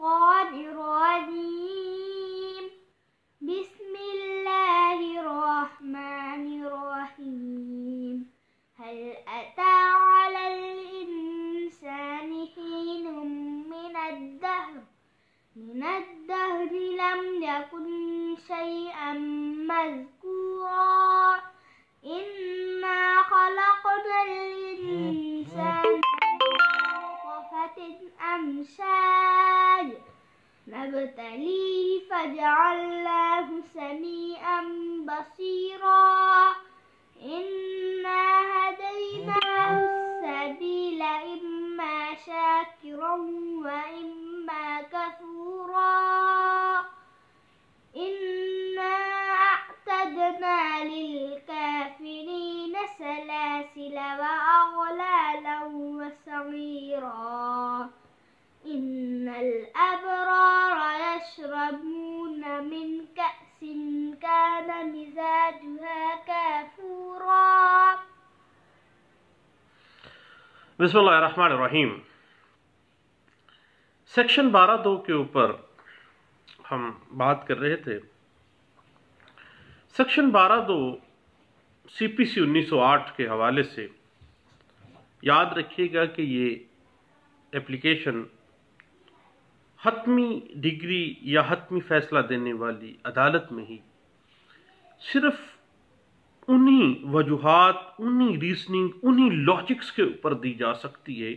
الشيطان الرجيم بسم الله الرحمن الرحيم هل أتى على الإنسان حين من الدهر لم يكن شيئا مذكورا إنا خلقنا الإنسان من نطفة أمشاج نبتليه فجعلناه سميعا بصيرا إنا هديناه السبيل إما شاكرا وإما كفورا إنا أعتدنا للكافرين سلاسل وأغلالا وسعيرا إن الأبرار يشربون من كأس كان مزاجها كافورا. بسم اللہ الرحمن الرحیم. سیکشن 12(2) کے اوپر ہم بات کر رہے تھے. سیکشن 12(2) سی پی سی 1908 کے حوالے سے یاد رکھیے گا کہ یہ اپلیکیشن حتمی ڈگری یا حتمی فیصلہ دینے والی عدالت میں ہی صرف انہی وجوہات، انہی ریزننگ، انہی لاجکس کے اوپر دی جا سکتی ہے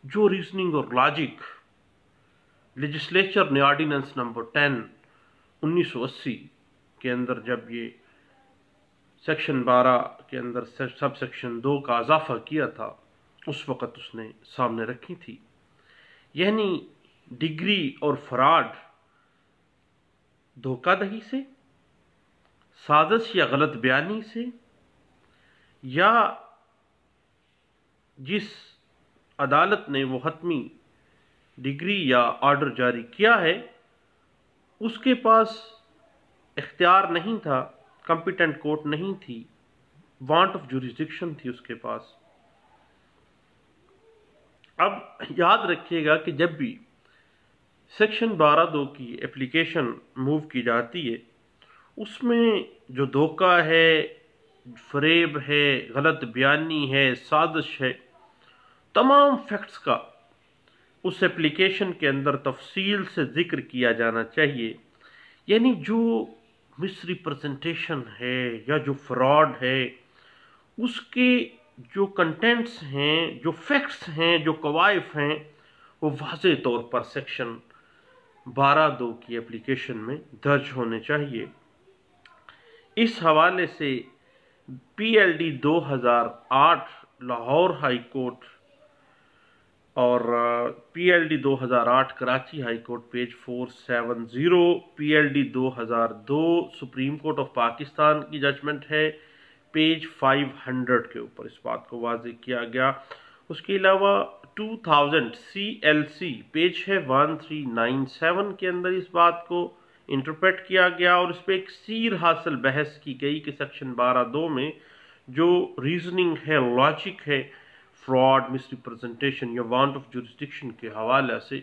جو ریزننگ اور لاجک لیجسلیچر نے آرڈیننس نمبر 10 1980 کے اندر جب یہ سیکشن 12 کے اندر سب سیکشن 2 کا اضافہ کیا تھا اس وقت اس نے سامنے رکھی تھی. یعنی ڈگری اور فراڈ دھوکہ دہی سے، سازش یا غلط بیانی سے، یا جس عدالت نے وہ حتمی ڈگری یا آرڈر جاری کیا ہے اس کے پاس اختیار نہیں تھا، کمپیٹنٹ کورٹ نہیں تھی، وانٹ آف جوریسڈکشن تھی اس کے پاس. اب یاد رکھیے گا کہ جب بھی سیکشن 12(2) کی اپلیکیشن موو کی جاتی ہے اس میں جو دھوکہ ہے، فریب ہے، غلط بیانی ہے، سازش ہے، تمام فیکٹس کا اس اپلیکیشن کے اندر تفصیل سے ذکر کیا جانا چاہیے. یعنی جو مس ریپرزنٹیشن ہے یا جو فراڈ ہے اس کے جو کنٹینٹس ہیں، جو فیکٹس ہیں، جو کوائف ہیں وہ واضح طور پر سیکشن 12(2) کی اپلیکیشن میں درج ہونے چاہیے. اس حوالے سے P L D 2008 Lahore high court اور P L D 2008 Karachi high court page 470، P L D 2002 supreme court of Pakistan کی ججمنٹ ہے پیج 500 کے اوپر اس بات کو واضح کیا گیا. اس کے علاوہ 2000 سی ایل سی پیج ہے 1397 کے اندر اس بات کو انٹرپریٹ کیا گیا اور اس پہ ایک سیر حاصل بحث کی گئی کہ سیکشن 12(2) میں جو ریزننگ ہے، لاجک ہے، فراڈ، مس ریپرزنٹیشن یا وانٹ آف جوریسڈکشن کے حوالے سے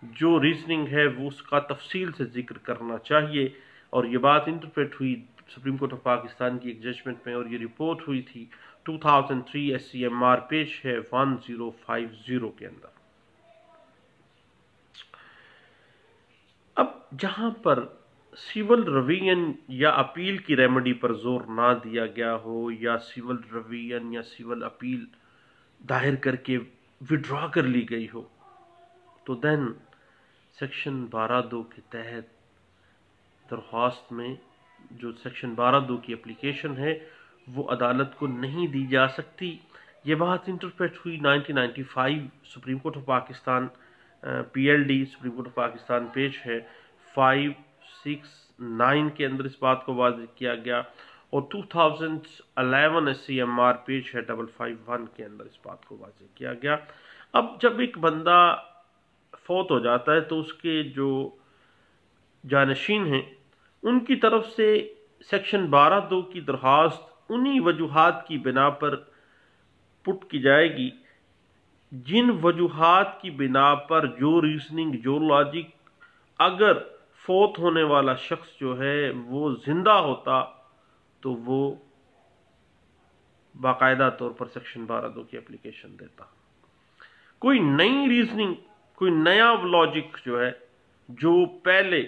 جو ریزننگ ہے وہ اس کا تفصیل سے ذکر کرنا چاہیے. اور یہ بات انٹرپریٹ ہوئی سپریم کورٹ آف پاکستان کی ایک ججمنٹ میں اور یہ رپورٹ ہوئی تھی 2003 S C M R page ہے 1050 کے اندر. اب جہاں پر سول ریویژن یا اپیل کی ریمیڈی پر زور نہ دیا گیا ہو یا سول ریویژن یا سول اپیل دائر کر کے وڈرا کر لی گئی ہو تو دین سیکشن 12(2) کے تحت درخواست میں جو سیکشن 12(2) کی اپلیکیشن ہے وہ عدالت کو نہیں دی جا سکتی. یہ بات انٹرپریٹ ہوئی 1995 supreme court of Pakistan P L D supreme court of Pakistan page ہے 569 کے اندر اس بات کو واضح کیا گیا اور 2011 S C M R page ہے 551 کے اندر اس بات کو واضح کیا گیا. اب جب ایک بندہ فوت ہو جاتا ہے تو اس کے جو جانشین ہیں ان کی طرف سے سیکشن 12(2) کی درخواست انہی وجوہات کی بنا پر پٹ کی جائے گی جن وجوہات کی بنا پر جو ریزننگ جو لاجک اگر فوت ہونے والا شخص جو ہے وہ زندہ ہوتا تو وہ باقاعدہ طور پر سیکشن 12(2) کی اپلیکیشن دیتا. کوئی نئی ریزننگ کوئی نیا لاجک جو ہے جو پہلے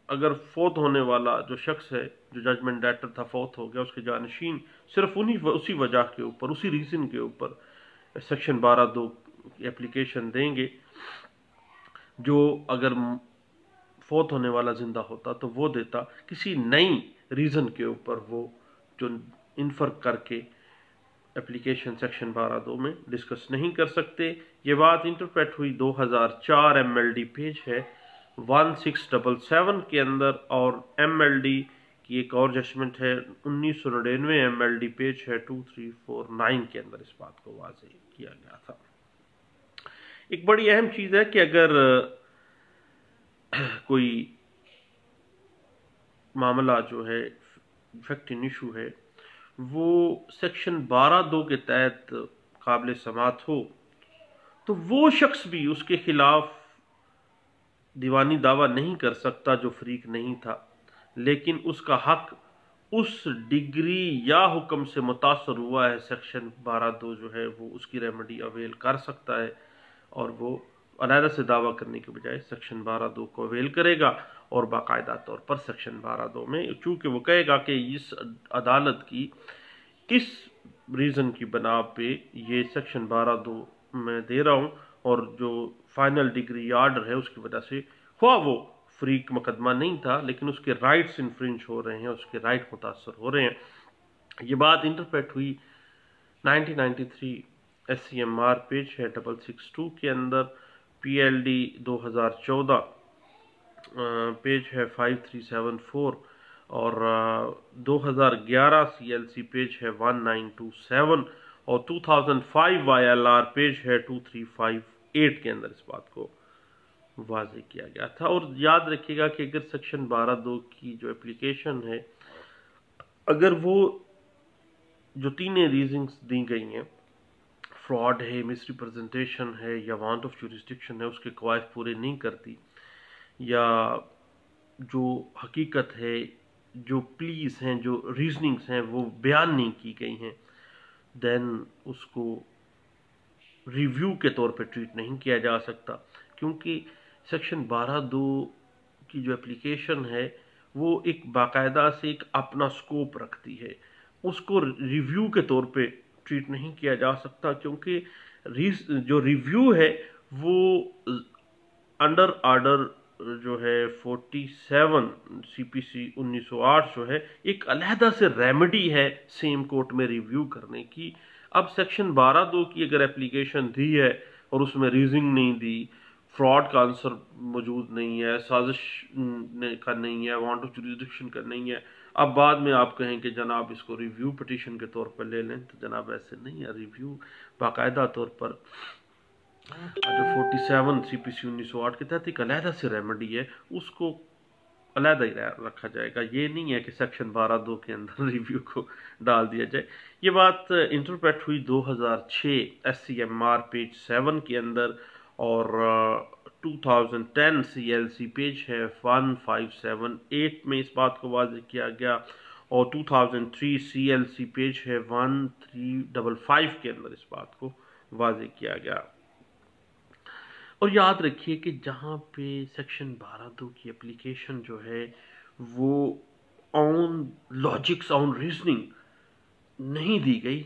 اگر فوت ہونے والا جو شخص ہے جو ججمنٹ ڈیٹر تھا فوت ہو گیا اس کے جانشین صرف اسی وجہ کے اوپر اسی ریزن کے اوپر سیکشن 12(2) کی اپلیکیشن دیں گے. جو اگر فوت ہونے والا زندہ ہوتا تو وہ دیتا. کسی نئی ریزن کے اوپر وہ جو انفر کر کے اپلیکیشن سیکشن 12(2) میں ڈسکس نہیں کر سکتے. یہ بات انٹرپریٹ ہوئی 2004 MLD پیج ہے 1677 کے اندر, اور MLD کی ایک اور ججمنٹ ہے 1999 MLD پیج ہے 2349 کے اندر اس بات کو واضح کیا گیا تھا. ایک بڑی اہم چیز ہے کہ اگر کوئی معاملہ جو ہے فیکٹنگ ایشو ہے وہ سیکشن 12(2) کے تحت قابل سماعت ہو تو وہ شخص بھی اس کے خلاف دیوانی دعویٰ نہیں کر سکتا جو فریق نہیں تھا, لیکن اس کا حق اس ڈگری یا حکم سے متاثر ہوا ہے سیکشن 12(2) جو ہے وہ اس کی ریمیڈی اویل کر سکتا ہے, اور وہ علیحدہ سے دعویٰ کرنے کے بجائے سیکشن 12(2) کو اویل کرے گا, اور باقاعدہ طور پر سیکشن 12(2) میں چونکہ وہ کہے گا کہ اس عدالت کی کس ریزن کی بنا پہ یہ سیکشن 12(2) میں دے رہا ہوں, اور جو فائنل ڈگری یا آرڈر ہے اس کی وجہ سے ہوا وہ فریق مقدمہ نہیں تھا لیکن اس کے رائٹس انفرنج ہو رہے ہیں, اس کے رائٹ متاثر ہو رہے ہیں. یہ بات انٹرپریٹ ہوئی 1993 SCMR پیج ہے 662 کے اندر, PLD 2014 پیج ہے 5374, اور 2011 CLC پیج ہے 1927, اور 2005 YLR پیج ہے 2358 کے اندر اس بات کو واضح کیا گیا تھا. اور یاد رکھیے گا کہ اگر سیکشن 12(2) کی جو اپلیکیشن ہے اگر وہ جو تینیں ریزنز دی گئی ہیں فراڈ ہے, مس ریپرزنٹیشن ہے یا وانٹ آف جوریسڈکشن ہے اس کے قواعد پورے نہیں کرتی, یا جو حقیقت ہے جو پلیز ہیں جو ریزننگز ہیں وہ بیان نہیں کی گئی ہیں, دین اس کو ریویو کے طور پہ ٹریٹ نہیں کیا جا سکتا, کیونکہ سیکشن 12(2) کی جو اپلیکیشن ہے وہ ایک باقاعدہ سے ایک اپنا سکوپ رکھتی ہے. اس کو ریویو کے طور پہ ٹریٹ نہیں کیا جا سکتا, کیونکہ جو ریویو ہے وہ انڈر آرڈر جو ہے 47 CPC 1908 جو ہے ایک علیحدہ سے ریمیڈی ہے سیم کورٹ میں ریویو کرنے کی. اب سیکشن 12(2) کی اگر اپلیکیشن دی ہے اور اس میں ریزننگ نہیں دی, فراڈ کا آنسر موجود نہیں ہے, سازش کا نہیں ہے, وانٹ آف جوریسڈکشن کا نہیں ہے, اب بعد میں آپ کہیں کہ جناب اس کو ریویو پٹیشن کے طور پر لے لیں, تو جناب ایسے نہیں ہے. ریویو باقاعدہ طور پر جو 47 CPC 1908 کے تحت ایک علیحدہ سے ریمیڈی ہے, اس کو علیحدہ ہی رکھا جائے گا. یہ نہیں ہے کہ سیکشن 12(2) کے اندر ریویو کو ڈال دیا جائے. یہ بات انٹرپریٹ ہوئی 2006 SCMR پیج 7 کے اندر, اور 2010 CLC پیج ہے 1578 میں اس بات کو واضح کیا گیا, اور 2003 CLC پیج ہے 1355 کے اندر اس بات کو واضح کیا گیا. اور یاد رکھیے کہ جہاں پہ سیکشن 12(2) کی اپلیکیشن جو ہے وہ آن لاجکس آن ریزننگ نہیں دی گئی,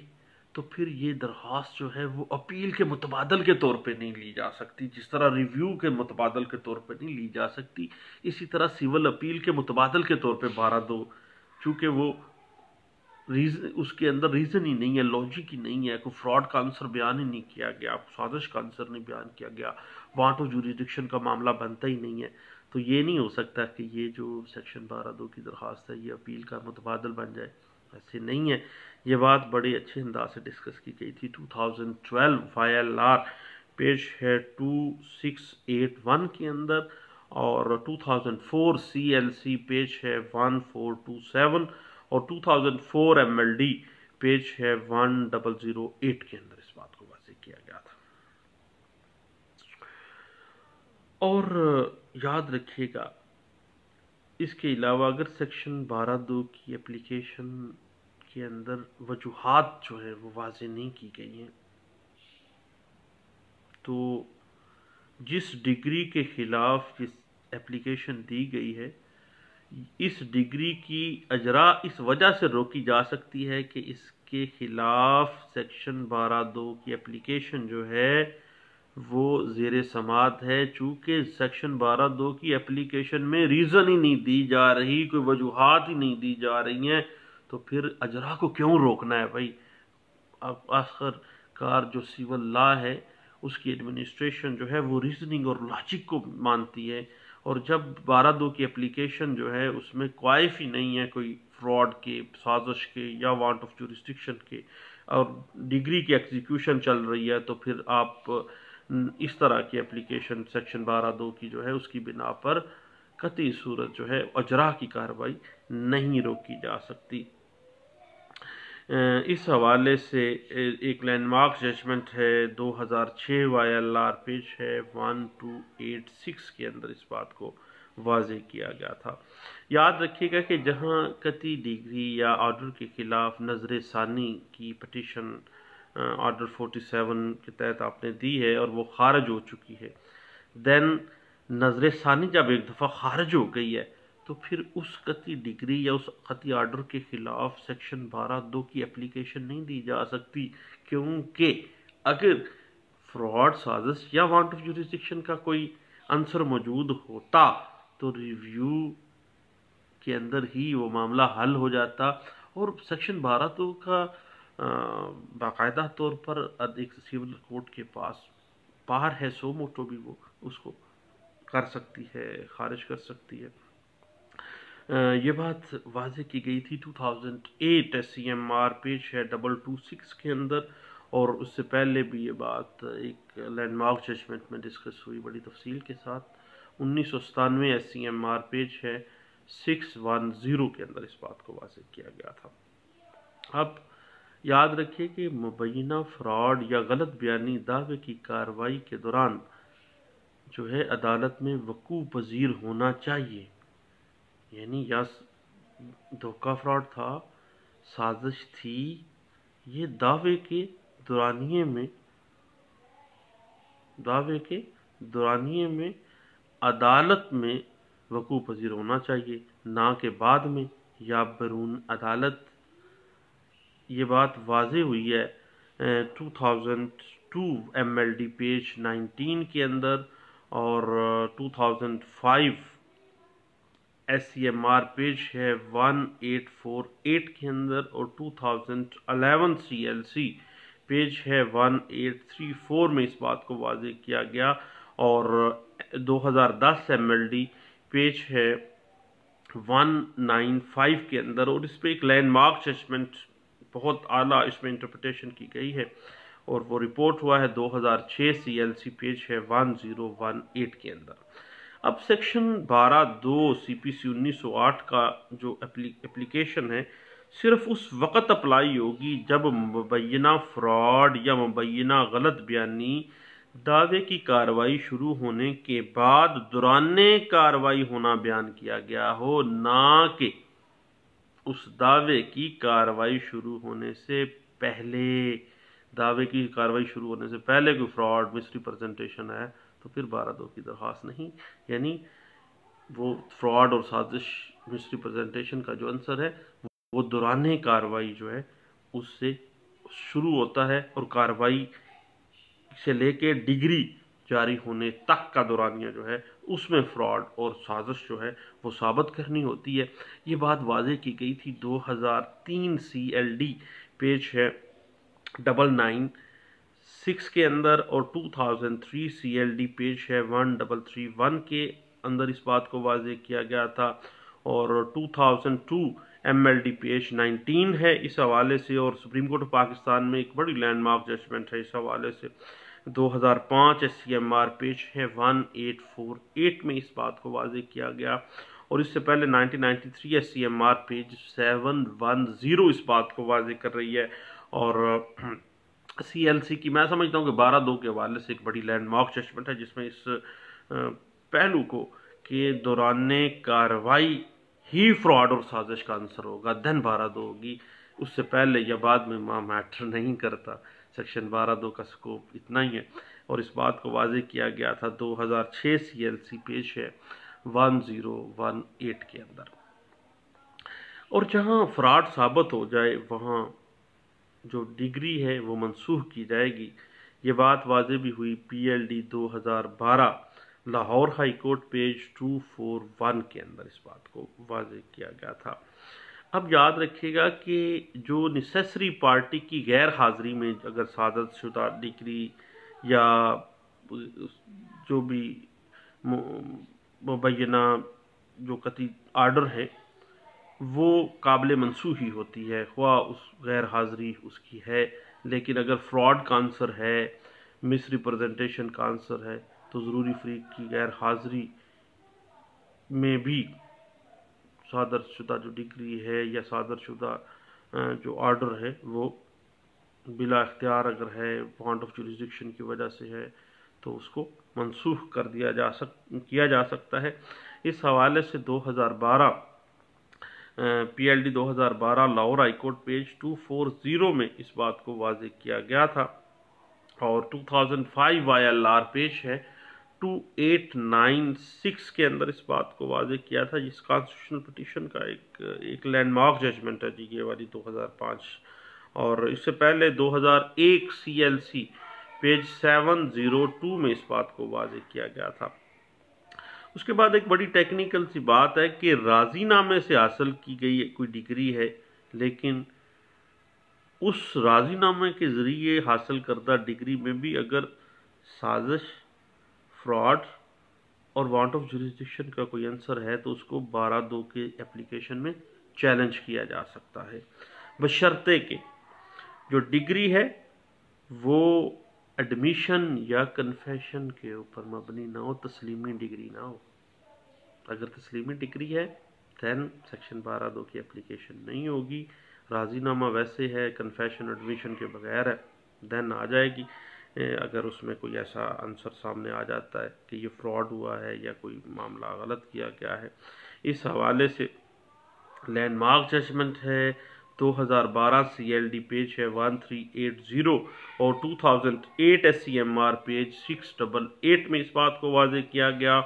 تو پھر یہ درخواست جو ہے وہ اپیل کے متبادل کے طور پہ نہیں لی جا سکتی. جس طرح ریویو کے متبادل کے طور پہ نہیں لی جا سکتی, اسی طرح سول اپیل کے متبادل کے طور پہ 12(2) چونکہ وہ اس کے اندر ریزن ہی نہیں ہے, لاجک ہی نہیں ہے, کوئی فراڈ کا آنسر بیان ہی نہیں کیا گیا, سازش کا آنسر نہیں بیان کیا گیا, وانٹ آف جوریسڈکشن کا معاملہ بنتا ہی نہیں ہے, تو یہ نہیں ہو سکتا کہ یہ جو سیکشن 12(2) کی درخواست ہے یہ اپیل کا متبادل بن جائے. ایسے نہیں ہے. یہ بات بڑے اچھے انداز سے ڈسکس کی گئی تھی 2012 YLR پیج ہے 2681 کے اندر, اور 2004 CLC پیج ہے 1427, اور 2004 MLD پیج ہے 1008 کے اندر اس بات کو واضح کیا گیا تھا. اور یاد رکھیے گا اس کے علاوہ اگر سیکشن 12(2) کی اپلیکیشن کے اندر وجوہات جو ہے وہ واضح نہیں کی گئی ہیں تو جس ڈگری کے خلاف جس اپلیکیشن دی گئی ہے اس ڈگری کی اجرا اس وجہ سے روکی جا سکتی ہے کہ اس کے خلاف سیکشن 12(2) کی اپلیکیشن جو ہے وہ زیر سماعت ہے، چونکہ سیکشن 12(2) کی اپلیکیشن میں ریزن ہی نہیں دی جا رہی، کوئی وجوہات ہی نہیں دی جا رہی ہیں، تو پھر اجرا کو کیوں روکنا ہے بھائی؟ آخر کار جو سول لا ہے اس کی ایڈمنسٹریشن جو ہے وہ ریزننگ اور لاجک کو مانتی ہے، اور جب 12(2) کی اپلیکیشن جو ہے اس میں کوائف ہی نہیں ہے کوئی فراڈ کے، سازش کے یا وانٹ آف جورسڈکشن کے، اور ڈگری کی ایگزیکیوشن چل رہی ہے، تو پھر آپ اس طرح کی اپلیکیشن سیکشن 12(2) کی جو ہے اس کی بنا پر قطعی صورت جو ہے اجرا کی کارروائی نہیں روکی جا سکتی۔ اس حوالے سے ایک لینڈ مارک ججمنٹ ہے 2006 YLR پیج ہے 1286 کے اندر اس بات کو واضح کیا گیا تھا۔ یاد رکھیے گا کہ جہاں قطعی ڈگری یا آرڈر کے خلاف نظر ثانی کی پٹیشن آرڈر 47 کے تحت آپ نے دی ہے اور وہ خارج ہو چکی ہے، دین نظر ثانی جب ایک دفعہ خارج ہو گئی ہے تو پھر اس قطعی ڈگری یا اس قطعی آرڈر کے خلاف سیکشن 12(2) کی اپلیکیشن نہیں دی جا سکتی، کیونکہ اگر فراڈ، سازش یا وانٹ آف جورسڈکشن کا کوئی عنصر موجود ہوتا تو ریویو کے اندر ہی وہ معاملہ حل ہو جاتا، اور سیکشن 12(2) کا باقاعدہ طور پر ایک سول کورٹ کے پاس پار ہے، سو موٹو بھی وہ اس کو کر سکتی ہے، خارج کر سکتی ہے۔ یہ بات واضح کی گئی تھی 2008 SCMR پیج ہے 226 کے اندر، اور اس سے پہلے بھی یہ بات ایک لینڈ مارک ججمنٹ میں ڈسکس ہوئی بڑی تفصیل کے ساتھ 1997 SCMR پیج ہے 610 کے اندر اس بات کو واضح کیا گیا تھا۔ اب یاد رکھیے کہ مبینہ فراڈ یا غلط بیانی دعوے کی کارروائی کے دوران جو ہے عدالت میں وقوع پذیر ہونا چاہیے، یعنی یا دھوکہ فراڈ تھا، سازش تھی، یہ دعوے کے دورانیے میں عدالت میں وقوع پذیر ہونا چاہیے، نہ کہ بعد میں یا بیرون عدالت۔ یہ بات واضح ہوئی ہے 2002 MLD پیج 19 کے اندر، اور 2005 SCMR پیج ہے 1848 کے اندر، اور 2011 CLC پیج ہے 1834 میں اس بات کو واضح کیا گیا، اور 2010 MLD پیج ہے 195 کے اندر، اور اس پہ ایک لینڈ مارک ججمنٹ بہت اعلیٰ اس میں انٹرپریٹیشن کی گئی ہے، اور وہ رپورٹ ہوا ہے 2006 CLC پیج ہے 1018 کے اندر۔ اب سیکشن 12(2) CPC 1908 کا جو اپلیکیشن ہے صرف اس وقت اپلائی ہوگی جب مبینہ فراڈ یا مبینہ غلط بیانی دعوے کی کارروائی شروع ہونے کے بعد دوران کارروائی ہونا بیان کیا گیا ہو، نہ کہ اس دعوے کی کارروائی شروع ہونے سے پہلے۔ دعوے کی کارروائی شروع ہونے سے پہلے کوئی فراڈ، مس ریپرزنٹیشن ہے تو پھر 12(2) کی درخواست نہیں، یعنی وہ فراڈ اور سازش، مس ریپرزنٹیشن کا جو عنصر ہے وہ دوران کارروائی جو ہے اس سے شروع ہوتا ہے، اور کارروائی سے لے کے ڈگری جاری ہونے تک کا دورانیہ جو ہے اس میں فراڈ اور سازش جو ہے وہ ثابت کرنی ہوتی ہے۔ یہ بات واضح کی گئی تھی 2003 CLD پیج ہے 996 کے اندر، اور 2003 CLD پیج ہے 1331 کے اندر اس بات کو واضح کیا گیا تھا، اور 2002 MLD پیج 19 ہے اس حوالے سے، اور سپریم کورٹ آف پاکستان میں ایک بڑی لینڈ مارک ججمنٹ ہے اس حوالے سے 2005 SCMR پیج ہے 1848 میں اس بات کو واضح کیا گیا، اور اس سے پہلے 1993 SCMR پیج 710 اس بات کو واضح کر رہی ہے، اور CLC کی میں سمجھتا ہوں کہ 12(2) کے حوالے سے ایک بڑی لینڈ مارک ججمنٹ ہے جس میں اس پہلو کو کہ دوران کارروائی ہی فراڈ اور سازش کا عنصر ہوگا، دین 12(2) ہوگی، اس سے پہلے یا بعد میں میٹر نہیں کرتا۔ سیکشن 12(2) کا سکوپ اتنا ہی ہے، اور اس بات کو واضح کیا گیا تھا 2006 CLC پیج ہے 1018 کے اندر۔ اور جہاں فراڈ ثابت ہو جائے وہاں جو ڈگری ہے وہ منسوخ کی جائے گی۔ یہ بات واضح بھی ہوئی PLD 2012 Lahore high court page 241 کے اندر، اس بات کو واضح کیا گیا تھا۔ اب یاد رکھیے گا کہ جو نیسیسری پارٹی کی غیر حاضری میں اگر صادر شدہ ڈگری یا جو بھی مبینہ جو قطعی آرڈر ہے وہ قابل منسوخی ہوتی ہے، خواہ اس غیر حاضری اس کی ہے، لیکن اگر فراڈ کا عنصر ہے، مس ریپرزنٹیشن کا عنصر ہے، تو ضروری فریق کی غیر حاضری میں بھی صادر شدہ جو ڈگری ہے یا صادر شدہ جو آرڈر ہے وہ بلا اختیار اگر ہے، وارنٹ آف جوریسڈکشن کی وجہ سے ہے، تو اس کو منسوخ کر کیا جا سکتا ہے۔ اس حوالے سے 2012 PLD 2012 Lahore high court page 240 میں اس بات کو واضح کیا گیا تھا، اور 2005 YLR پیج ہے 2896 کے اندر اس بات کو واضح کیا تھا، جس کانسٹیٹیوشنل پٹیشن کا ایک لینڈ مارک ججمنٹ ہے جی، یہ والی 2005، اور اس سے پہلے 2001 CLC پیج 702 میں اس بات کو واضح کیا گیا تھا۔ اس کے بعد ایک بڑی ٹیکنیکل سی بات ہے کہ راضی نامے سے حاصل کی گئی کوئی ڈگری ہے، لیکن اس راضی نامے کے ذریعے حاصل کردہ ڈگری میں بھی اگر سازش، فراڈ اور وارنٹ آف جوریسڈکشن کا کوئی عنصر ہے تو اس کو 12(2) کے اپلیکیشن میں چیلنج کیا جا سکتا ہے، بشرطے کہ جو ڈگری ہے وہ ایڈمیشن یا کنفیشن کے اوپر مبنی نہ ہو، تسلیمی ڈگری نہ ہو۔ اگر تسلیمی ڈگری ہے دین سیکشن 12(2) کی اپلیکیشن نہیں ہوگی۔ راضی نامہ ویسے ہے، کنفیشن ایڈمیشن کے بغیر ہے، دین آ جائے گی۔ اگر اس میں کوئی ایسا عنصر سامنے آ جاتا ہے کہ یہ فراڈ ہوا ہے یا کوئی معاملہ غلط کیا گیا ہے۔ اس حوالے سے لینڈ مارک ججمنٹ ہے 2012 CLD پیج ہے 1380 اور 2008 SCMR پیج 688 میں اس بات کو واضح کیا گیا،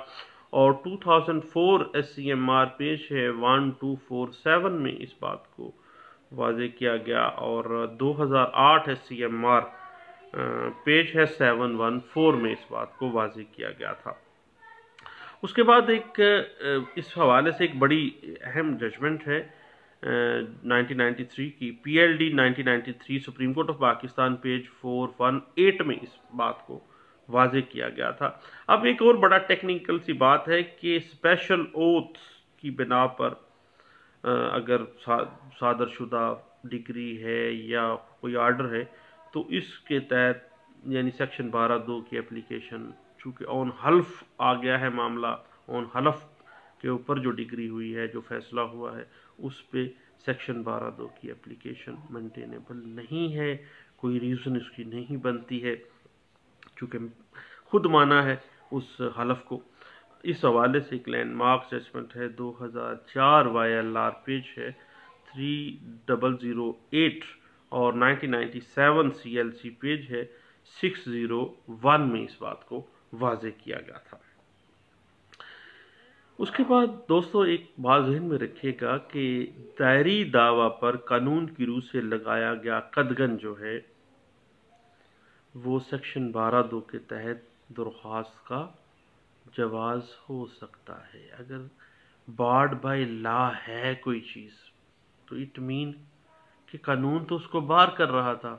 اور 2004 SCMR پیج ہے 1247 میں اس بات کو واضح کیا گیا، اور 2008 SCMR پیج ہے 714 میں اس بات کو واضح کیا گیا تھا۔ اس کے بعد اس حوالے سے ایک بڑی اہم ججمنٹ ہے 1993 کی PLD 1993 supreme court of Pakistan page 418 میں اس بات کو واضح کیا گیا تھا۔ اب ایک اور بڑا ٹیکنیکل سی بات ہے کہ اسپیشل اوتھ کی بنا پر اگر صادر شدہ ڈگری ہے یا کوئی آرڈر ہے تو اس کے تحت یعنی سیکشن 12(2) کی اپلیکیشن، چونکہ اون حلف آ گیا ہے معاملہ، اون حلف کے اوپر جو ڈگری ہوئی ہے، جو فیصلہ ہوا ہے، اس پہ سیکشن 12(2) کی اپلیکیشن مینٹینیبل نہیں ہے، کوئی ریزن اس کی نہیں بنتی ہے، چونکہ خود مانا ہے اس حلف کو۔ اس حوالے سے ایک لینڈ مارک ججمنٹ ہے 2004 YLR پیج ہے 3008 اور 1997 CLC پیج ہے 601 میں اس بات کو واضح کیا گیا تھا۔ اس کے بعد دوستو ایک بات ذہن میں رکھیے گا کہ دائری دعویٰ پر قانون کی روح سے لگایا گیا قدغن جو ہے وہ سیکشن 12(2) کے تحت درخواست کا جواز ہو سکتا ہے۔ اگر بارڈ بائی لا ہے کوئی چیز تو اٹ مین کہ قانون تو اس کو بار کر رہا تھا،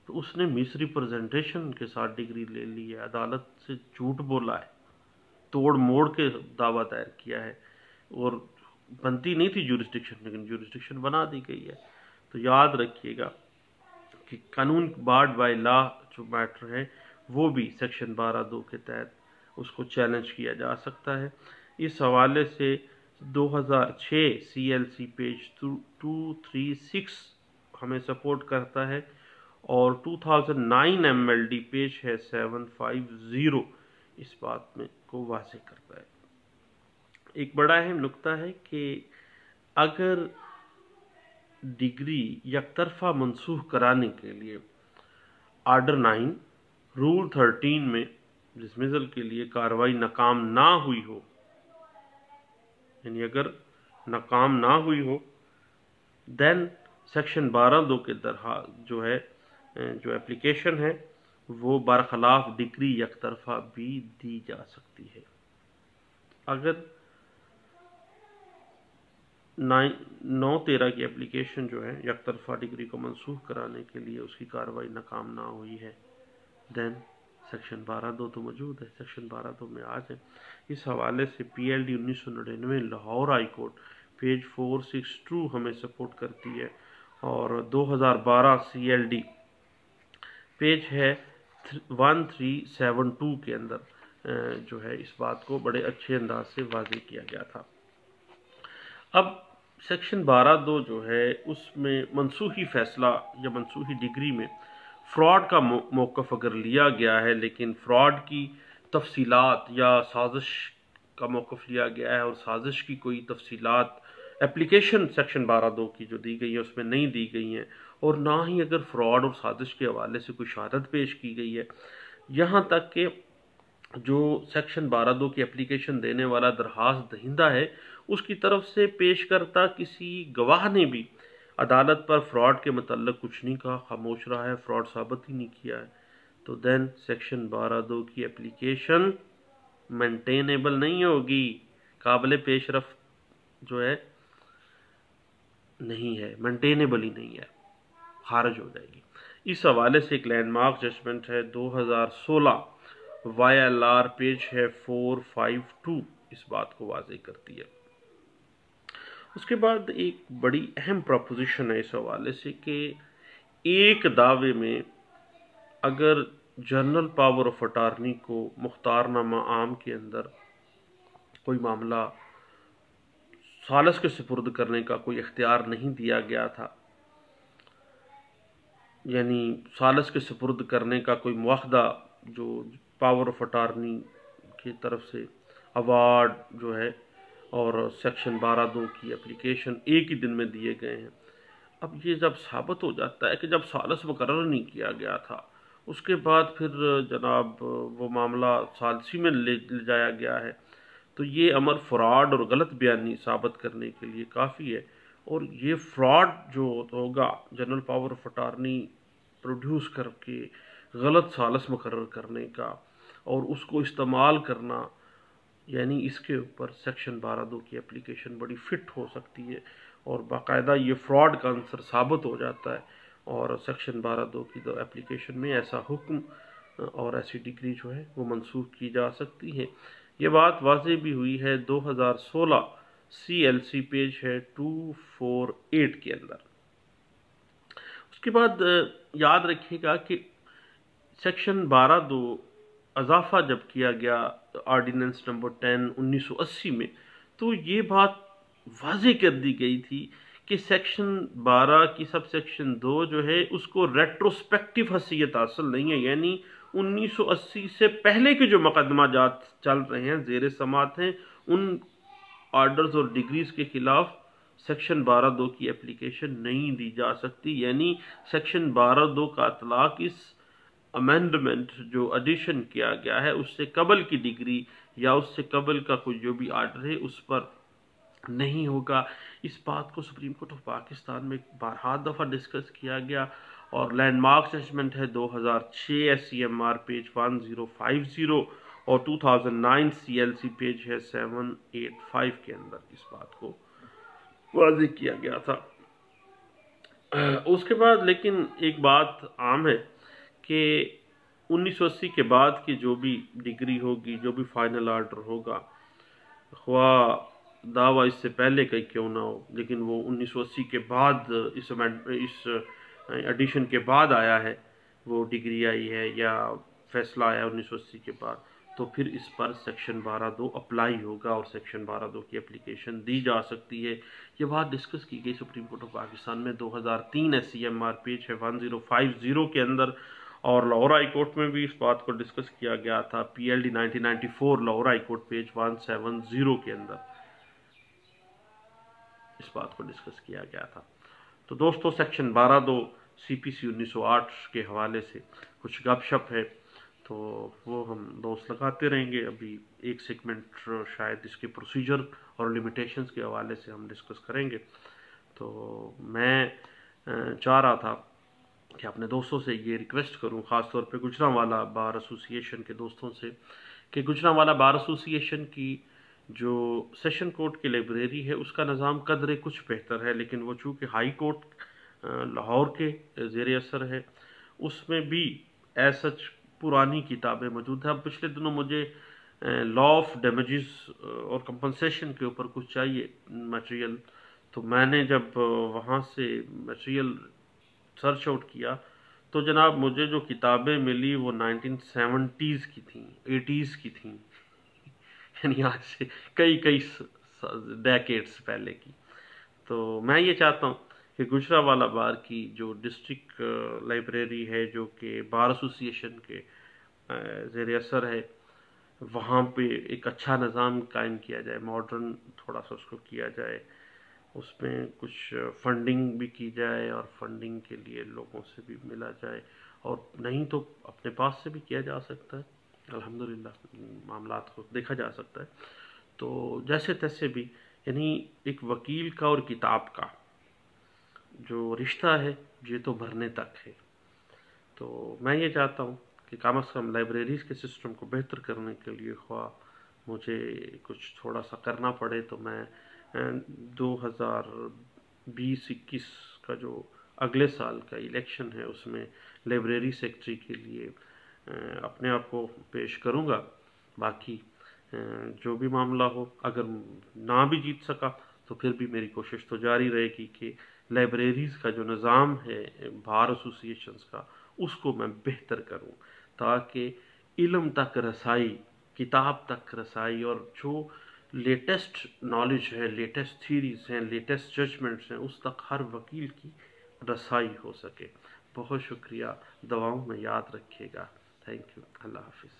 تو اس نے مس ریپرزنٹیشن کے ساتھ ڈگری لے لی ہے، عدالت سے جھوٹ بولا ہے، توڑ موڑ کے دعویٰ دائر کیا ہے، اور بنتی نہیں تھی جورسڈکشن، لیکن جورسڈکشن بنا دی گئی ہے۔ تو یاد رکھیے گا کہ قانون بارڈ بائی لا جو میٹر ہے وہ بھی سیکشن 12(2) کے تحت اس کو چیلنج کیا جا سکتا ہے۔ اس حوالے سے 2006 CLC پیج 236 ہمیں سپورٹ کرتا ہے، اور 2009 MLD پیج ہے 750 اس بات میں کو کو واضح کرتا ہے۔ ایک بڑا اہم نقطہ ہے کہ اگر ڈگری یک طرفہ منسوخ کرانے کے لیے آرڈر 9 رول 13 میں ڈسمزل کے لیے کارروائی ناکام نہ ہوئی ہو، یعنی اگر ناکام نہ ہوئی ہو، دین سیکشن 12(2) کے جو ہے جو اپلیکیشن ہے وہ برخلاف ڈگری یک طرفہ بھی دی جا سکتی ہے۔ اگر 9(13) کی اپلیکیشن جو ہے یک طرفہ ڈگری کو منسوخ کرانے کے لیے اس کی کارروائی ناکام نہ ہوئی ہے، دین سیکشن 12(2) تو موجود ہے۔ سیکشن 12(2) میں آ جائیں، اس حوالے سے P L D 1999 Lahore high court page 462 ہمیں سپورٹ کرتی ہے، اور 2012 سی ایل ڈی پیج ہے 1372 کے اندر جو ہے اس بات کو بڑے اچھے انداز سے واضح کیا گیا تھا۔ اب سیکشن 12(2) جو ہے اس میں منسوخی فیصلہ یا منسوخی ڈگری میں فراڈ کا موقف اگر لیا گیا ہے، لیکن فراڈ کی تفصیلات یا سازش کا موقف لیا گیا ہے اور سازش کی کوئی تفصیلات اپلیکیشن سیکشن 12(2) کی جو دی گئی ہے اس میں نہیں دی گئی ہیں، اور نہ ہی اگر فراڈ اور سازش کے حوالے سے کوئی شہادت پیش کی گئی ہے، یہاں تک کہ جو سیکشن 12(2) کی اپلیکیشن دینے والا درخواست دہندہ ہے اس کی طرف سے پیش کرتا کسی گواہ نے بھی عدالت پر فراڈ کے متعلق کچھ نہیں کہا، خاموش رہا ہے، فراڈ ثابت ہی نہیں کیا ہے، تو دین سیکشن 12(2) کی اپلیکیشن مینٹینیبل نہیں ہوگی، قابل پیش رفت جو ہے نہیں ہے، مینٹینیبل ہی نہیں ہے، خارج ہو جائے گی۔ اس حوالے سے ایک لینڈ مارک ججمنٹ ہے 2016 وائی ایل آر پیج ہے 452 اس بات کو واضح کرتی ہے۔ اس کے بعد ایک بڑی اہم پروپوزیشن ہے اس حوالے سے کہ ایک دعوے میں اگر جنرل پاور آف اٹارنی کو مختار نامہ عام کے اندر کوئی معاملہ ثالث کے سپرد کرنے کا کوئی اختیار نہیں دیا گیا تھا، یعنی ثالث کے سپرد کرنے کا کوئی مواخذہ جو پاور آف اٹارنی کی طرف سے ایوارڈ جو ہے اور سیکشن 12(2) کی اپلیکیشن ایک ہی دن میں دیے گئے ہیں، اب یہ جب ثابت ہو جاتا ہے کہ جب ثالث مقرر نہیں کیا گیا تھا اس کے بعد پھر جناب وہ معاملہ ثالثی میں لے جایا گیا ہے، تو یہ امر فراڈ اور غلط بیانی ثابت کرنے کے لیے کافی ہے، اور یہ فراڈ جو ہوگا general power of attorney produce کر کے غلط ثالث مقرر کرنے کا اور اس کو استعمال کرنا، یعنی اس کے اوپر سیکشن 12(2) کی اپلیکیشن بڑی فٹ ہو سکتی ہے اور باقاعدہ یہ فراڈ کا عنصر ثابت ہو جاتا ہے، اور سیکشن 12(2) کی اپلیکیشن میں ایسا حکم اور ایسی ڈگری جو ہے وہ منسوخ کی جا سکتی ہے۔ یہ بات واضح بھی ہوئی ہے 2016 سی ایل سی پیج ہے 248 کے اندر۔ اس کے بعد یاد رکھیے گا کہ سیکشن 12(2) اضافہ جب کیا گیا آرڈیننس نمبر 10 1980 میں، تو یہ بات واضح کر دی گئی تھی کہ سیکشن 12 کی سب سیکشن 2 جو ہے اس کو ریٹروسپیکٹو حیثیت حاصل نہیں ہے، یعنی 1980 سے پہلے کے جو مقدمہ جات چل رہے ہیں زیر سماعت ہیں ان آرڈرز اور ڈگریز کے خلاف سیکشن 12(2) کی اپلیکیشن نہیں دی جا سکتی، یعنی سیکشن 12(2) کا اطلاق اس امینڈمنٹ جو ایڈیشن کیا گیا ہے اس سے قبل کی ڈگری یا اس سے قبل کا کوئی جو بھی آرڈر ہے اس پر نہیں ہوگا۔ اس بات کو سپریم کورٹ آف پاکستان میں بارہا دفعہ ڈسکس کیا گیا، اور لینڈ مارک ججمنٹ ہے 2006 S C M R page 1050 اور 2009 سی ایل سی پیج ہے 785 کے اندر اس بات کو واضح کیا گیا تھا۔ اس کے بعد لیکن ایک بات عام ہے کہ 1980 کے بعد کی جو بھی ڈگری ہوگی، جو بھی فائنل آرڈر ہوگا، خواہ دعویٰ اس سے پہلے کا کیوں نہ ہو، لیکن وہ 1980 کے بعد اس ایڈیشن کے بعد آیا ہے، وہ ڈگری آئی ہے یا فیصلہ آیا 1980 کے بعد، تو پھر اس پر سیکشن 12(2) اپلائی ہوگا اور سیکشن 12(2) کی اپلیکیشن دی جا سکتی ہے۔ یہ بات ڈسکس کی گئی سپریم کورٹ آف پاکستان میں 2003 S C M R page ہے 1050 کے اندر، اور لاہور ہائی کورٹ میں بھی اس بات کو ڈسکس کیا گیا تھا، PLD 1994 Lahore high court page 170 کے اندر اس بات کو ڈسکس کیا گیا تھا۔ تو دوستو سیکشن 12(2) CPC 1908 کے حوالے سے کچھ گپ شپ ہے، تو وہ ہم دوست لگاتے رہیں گے۔ ابھی ایک سیگمنٹ شاید اس کے پروسیجر اور لیمیٹیشنز کے حوالے سے ہم ڈسکس کریں گے۔ تو میں چاہ رہا تھا کہ اپنے دوستوں سے یہ ریکویسٹ کروں، خاص طور پہ گجرانوالہ بار ایسوسی ایشن کے دوستوں سے، کہ گجرانوالہ بار ایسوسی ایشن کی جو سیشن کورٹ کی لائبریری ہے اس کا نظام قدرے کچھ بہتر ہے، لیکن وہ چونکہ ہائی کورٹ لاہور کے زیر اثر ہے، اس میں بھی ایز سچ پرانی کتابیں موجود ہیں۔ اب پچھلے دنوں مجھے لا آف ڈیمیجز اور کمپنسیشن کے اوپر کچھ چاہیے مٹیریل، تو میں نے جب وہاں سے مٹیریل سرچ آؤٹ کیا تو جناب مجھے جو کتابیں ملی وہ 1970s کی تھیں، 80s کی تھیں، یعنی آج سے کئی ڈیکیڈز پہلے کی۔ تو میں یہ چاہتا ہوں کہ گجرانوالہ بار کی جو ڈسٹرکٹ لائبریری ہے جو کہ بار ایسوسی ایشن کے زیر اثر ہے، وہاں پہ ایک اچھا نظام قائم کیا جائے، ماڈرن تھوڑا سا اس کو کیا جائے، اس میں کچھ فنڈنگ بھی کی جائے اور فنڈنگ کے لیے لوگوں سے بھی ملا جائے، اور نہیں تو اپنے پاس سے بھی کیا جا سکتا ہے، الحمدللہ معاملات کو دیکھا جا سکتا ہے۔ تو جیسے تیسے بھی یعنی ایک وکیل کا اور کتاب کا جو رشتہ ہے یہ تو بھرنے تک ہے۔ تو میں یہ چاہتا ہوں کہ کم از کم لائبریریز کے سسٹم کو بہتر کرنے کے لیے خواہ مجھے کچھ تھوڑا سا کرنا پڑے، تو میں 2020-21 کا جو اگلے سال کا الیکشن ہے اس میں لائبریری سیکرٹری کے لیے اپنے آپ کو پیش کروں گا۔ باقی جو بھی معاملہ ہو، اگر نہ بھی جیت سکا تو پھر بھی میری کوشش تو جاری رہے گی کہ لائبریریز کا جو نظام ہے بار ایسوسی ایشنز کا اس کو میں بہتر کروں، تاکہ علم تک رسائی، کتاب تک رسائی اور جو لیٹسٹ نالج ہے، لیٹسٹ تھیریز ہیں، لیٹسٹ ججمنٹس ہیں، اس تک ہر وکیل کی رسائی ہو سکے۔ بہت شکریہ، دعاؤں میں یاد رکھیے گا۔ تھینک یو، اللہ حافظ۔